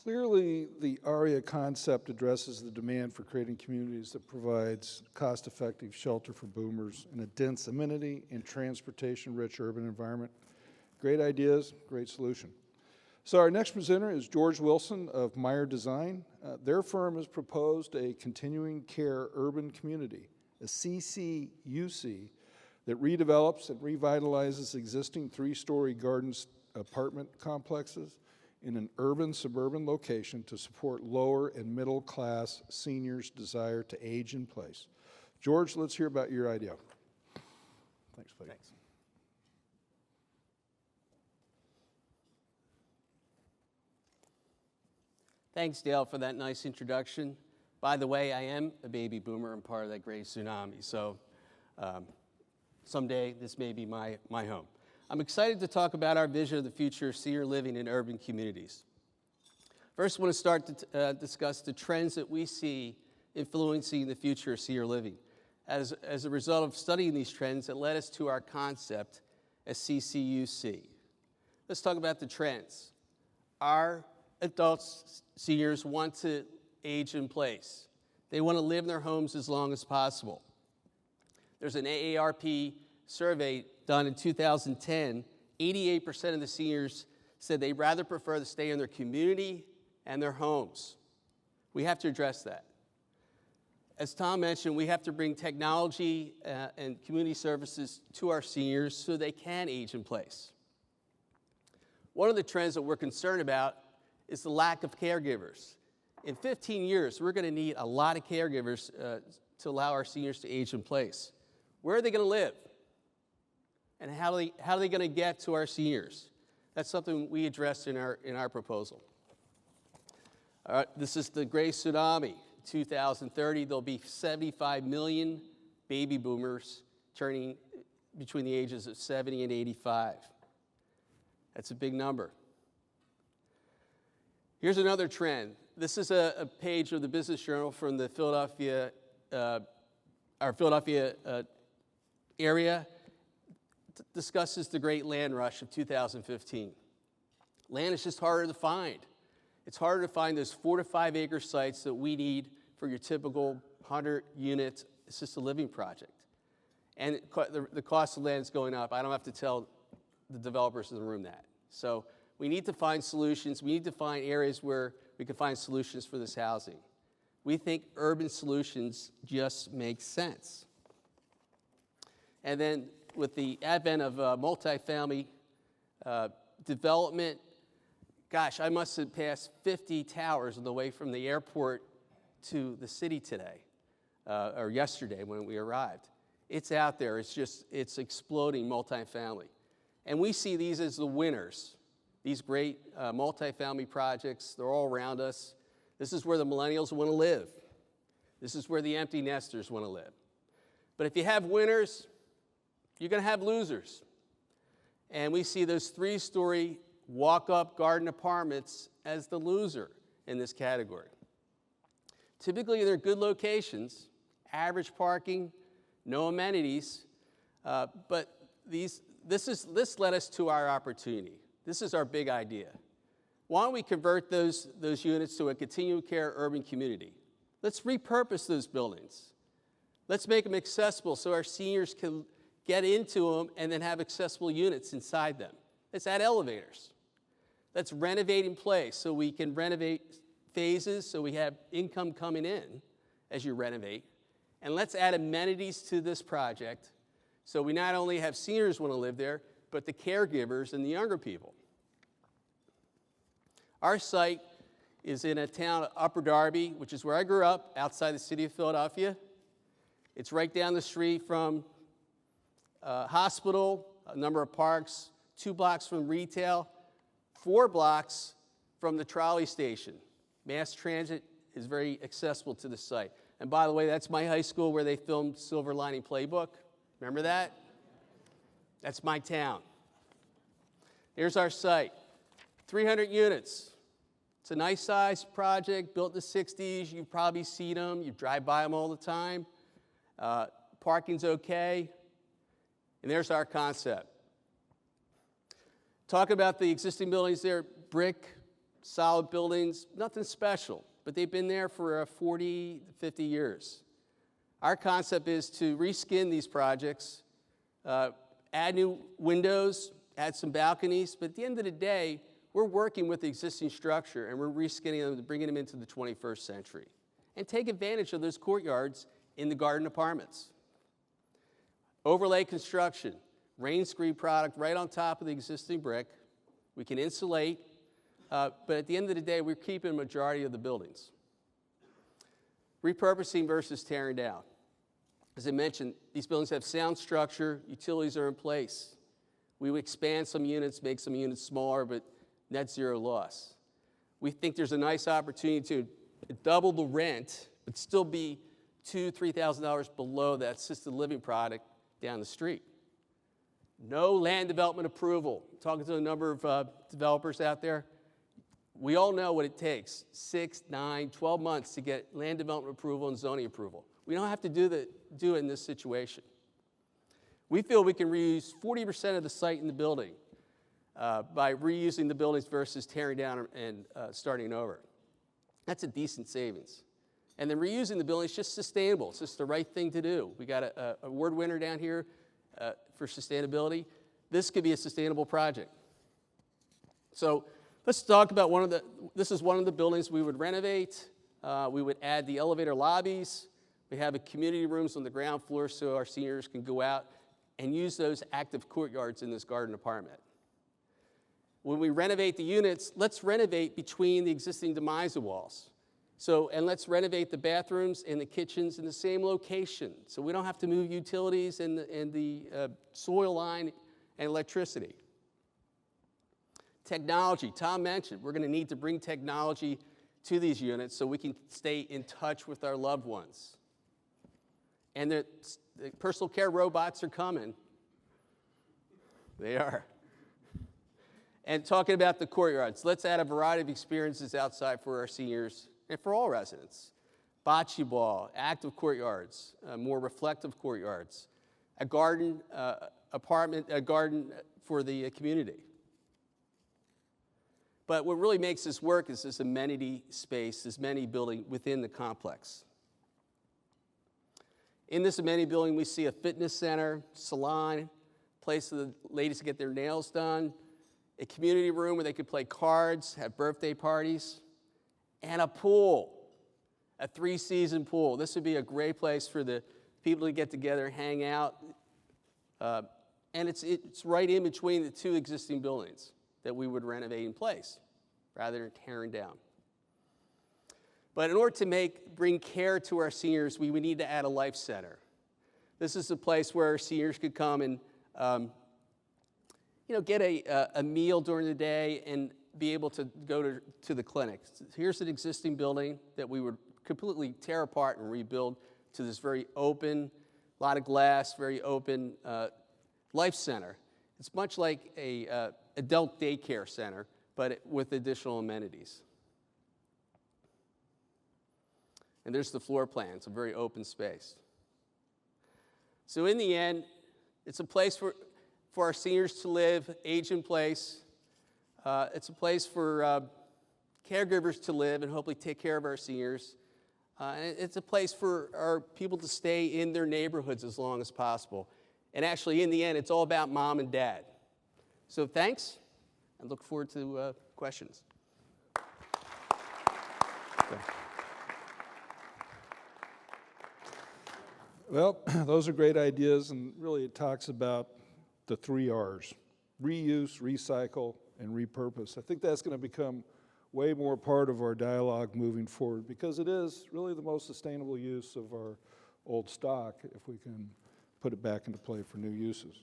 Clearly, the ARIA concept addresses the demand for creating communities that provides cost-effective shelter for boomers in a dense amenity and transportation-rich urban environment. Great ideas, great solution. So our next presenter is George Wilson of Meyer Design. Their firm has proposed a continuing care urban community, a CCUC, that redevelops and revitalizes existing three-story garden apartment complexes in an urban-suburban location to support lower and middle-class seniors' desire to age in place. George, let's hear about your idea. Thanks, buddy. Thanks. Thanks, Dale, for that nice introduction. By the way, I am a baby boomer and part of that Gray Tsunami, so someday this may be my home. I'm excited to talk about our vision of the future of senior living in urban communities. First, I want to start to discuss the trends that we see influencing the future of senior living. As a result of studying these trends, it led us to our concept as CCUC. Let's talk about the trends. Our adults, seniors, want to age in place. They want to live in their homes as long as possible. There's an AARP survey done in 2010. 88% of the seniors said they'd rather prefer to stay in their community and their homes. We have to address that. As Tom mentioned, we have to bring technology and community services to our seniors so they can age in place. One of the trends that we're concerned about is the lack of caregivers. In 15 years, we're going to need a lot of caregivers to allow our seniors to age in place. Where are they going to live? And how are they going to get to our seniors? That's something we addressed in our proposal. This is the Gray Tsunami. 2030, there'll be 75 million baby boomers turning between the ages of 70 and 85. That's a big number. Here's another trend. This is a page of the Business Journal from the Philadelphia area. Discusses the great land rush of 2015. Land is just harder to find. It's harder to find those 4 to 5 acre sites that we need for your typical 100-unit assisted living project. And the cost of land is going up. I don't have to tell the developers in the room that. So we need to find solutions. We need to find areas where we can find solutions for this housing. We think urban solutions just make sense. And then with the advent of multifamily development, gosh, I must have passed 50 towers on the way from the airport to the city today, or yesterday when we arrived. It's out there. It's exploding multifamily. And we see these as the winners. These great multifamily projects, they're all around us. This is where the millennials want to live. This is where the empty nesters want to live. But if you have winners, you're going to have losers. And we see those 3-story walk-up garden apartments as the loser in this category. Typically, they're good locations, average parking, no amenities, but this led us to our opportunity. This is our big idea. Why don't we convert those units to a continuing care urban community? Let's repurpose those buildings. Let's make them accessible so our seniors can get into them and then have accessible units inside them. Let's add elevators. Let's renovate in place so we can renovate phases so we have income coming in as you renovate. And let's add amenities to this project so we not only have seniors want to live there, but the caregivers and the younger people. Our site is in a town of Upper Darby, which is where I grew up, outside the city of Philadelphia. It's right down the street from a hospital, a number of parks, 2 blocks from retail, 4 blocks from the trolley station. Mass transit is very accessible to the site. And by the way, that's my high school where they filmed Silver Lining Playbook. Remember that? That's my town. Here's our site. 300 units. It's a nice size project, built in the 60s. You've probably seen them. You drive by them all the time. Parking's okay. And there's our concept. Talk about the existing buildings there, brick, solid buildings, nothing special, but they've been there for 40, 50 years. Our concept is to reskin these projects, add new windows, add some balconies, but at the end of the day, we're working with the existing structure and we're reskinning them, bringing them into the 21st century. And take advantage of those courtyards in the garden apartments. Overlay construction, rain screen product right on top of the existing brick. We can insulate, but at the end of the day, we're keeping a majority of the buildings. Repurposing versus tearing down. As I mentioned, these buildings have sound structure, utilities are in place. We would expand some units, make some units smaller, but net zero loss. We think there's a nice opportunity to double the rent, but still be $2,000, $3,000 below that assisted living product down the street. No land development approval. Talking to a number of developers out there, we all know what it takes, 6, 9, 12 months to get land development approval and zoning approval. We don't have to do it in this situation. We feel we can reuse 40% of the site in the building by reusing the buildings versus tearing down and starting over. That's a decent savings. And then reusing the building is just sustainable. It's just the right thing to do. We got a award winner down here for sustainability. This could be a sustainable project. So let's talk about this is one of the buildings we would renovate. We would add the elevator lobbies. We have a community rooms on the ground floor so our seniors can go out and use those active courtyards in this garden apartment. When we renovate the units, let's renovate between the existing demised walls. And let's renovate the bathrooms and the kitchens in the same location so we don't have to move utilities and the soil line and electricity. Technology, Tom mentioned, we're going to need to bring technology to these units so we can stay in touch with our loved ones. And the personal care robots are coming. They are. And talking about the courtyards, let's add a variety of experiences outside for our seniors and for all residents. Bocce ball, active courtyards, more reflective courtyards, a garden apartment, a garden for the community. But what really makes this work is this amenity space, this amenity building within the complex. In this amenity building, we see a fitness center, salon, place for the ladies to get their nails done, a community room where they could play cards, have birthday parties, and a pool, a 3-season pool. This would be a great place for the people to get together, hang out, and it's right in between the 2 existing buildings that we would renovate in place rather than tearing down. But in order to bring care to our seniors, we would need to add a life center. This is a place where our seniors could come and get a meal during the day and be able to go to the clinic. Here's an existing building that we would completely tear apart and rebuild to this very open, a lot of glass, very open life center. It's much like a adult daycare center, but with additional amenities. And there's the floor plan. It's a very open space. So in the end, it's a place for our seniors to live, age in place. It's a place for caregivers to live and hopefully take care of our seniors. And it's a place for our people to stay in their neighborhoods as long as possible. And actually, in the end, it's all about mom and dad. So thanks, and look forward to questions. Okay. Well, those are great ideas, and really it talks about the 3 R's: reuse, recycle, and repurpose. I think that's going to become way more part of our dialogue moving forward because it is really the most sustainable use of our old stock if we can put it back into play for new uses.